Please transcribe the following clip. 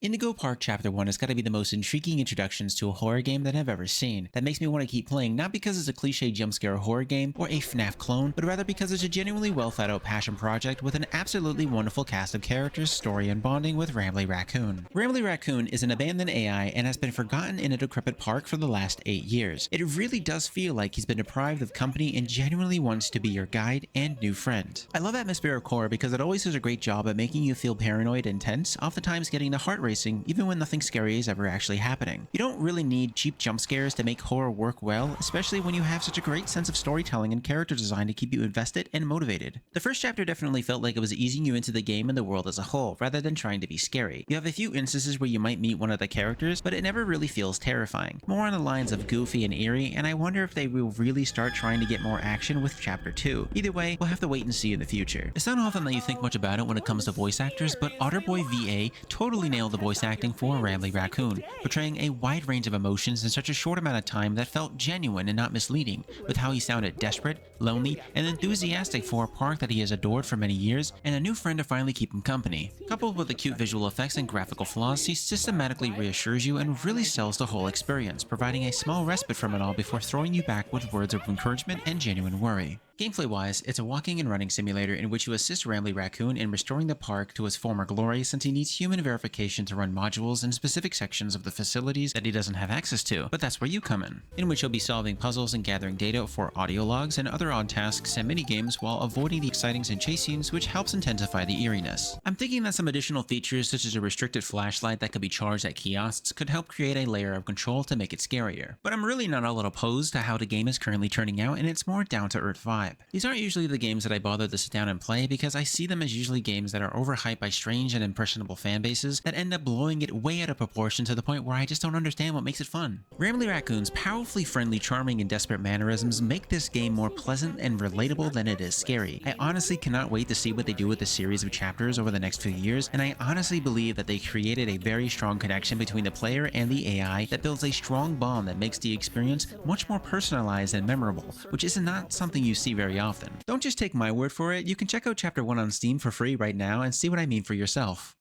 Indigo Park Chapter 1 has got to be the most intriguing introductions to a horror game that I've ever seen. That makes me want to keep playing, not because it's a cliche jumpscare horror game or a FNAF clone, but rather because it's a genuinely well thought out passion project with an absolutely wonderful cast of characters, story, and bonding with Rambly Raccoon. Rambly Raccoon is an abandoned AI and has been forgotten in a decrepit park for the last 8 years. It really does feel like he's been deprived of company and genuinely wants to be your guide and new friend. I love atmospheric horror because it always does a great job at making you feel paranoid and tense, oftentimes getting the heart racing even when nothing scary is ever actually happening. You don't really need cheap jump scares to make horror work well, especially when you have such a great sense of storytelling and character design to keep you invested and motivated. The first chapter definitely felt like it was easing you into the game and the world as a whole, rather than trying to be scary. You have a few instances where you might meet one of the characters, but it never really feels terrifying. More on the lines of goofy and eerie, and I wonder if they will really start trying to get more action with chapter 2. Either way, we'll have to wait and see in the future. It's not often that you think much about it when it comes to voice actors, but Otterboy VA totally nailed the voice acting for Rambly Raccoon, portraying a wide range of emotions in such a short amount of time that felt genuine and not misleading, with how he sounded desperate, lonely, and enthusiastic for a park that he has adored for many years, and a new friend to finally keep him company. Coupled with the cute visual effects and graphical flaws, he systematically reassures you and really sells the whole experience, providing a small respite from it all before throwing you back with words of encouragement and genuine worry. Gameplay-wise, it's a walking and running simulator in which you assist Rambly Raccoon in restoring the park to its former glory since he needs human verification to run modules in specific sections of the facilities that he doesn't have access to, but that's where you come in which he'll be solving puzzles and gathering data for audio logs and other odd tasks and mini-games while avoiding the excitings and chase scenes, which helps intensify the eeriness. I'm thinking that some additional features such as a restricted flashlight that could be charged at kiosks could help create a layer of control to make it scarier, but I'm really not all opposed to how the game is currently turning out and its more down-to-earth vibe. These aren't usually the games that I bother to sit down and play because I see them as usually games that are overhyped by strange and impressionable fan bases that end up blowing it way out of proportion to the point where I just don't understand what makes it fun. Rambly Raccoon's powerfully friendly, charming, and desperate mannerisms make this game more pleasant and relatable than it is scary. I honestly cannot wait to see what they do with the series of chapters over the next few years, and I honestly believe that they created a very strong connection between the player and the AI that builds a strong bond that makes the experience much more personalized and memorable, which is not something you see very often. Don't just take my word for it, you can check out Chapter 1 on Steam for free right now and see what I mean for yourself.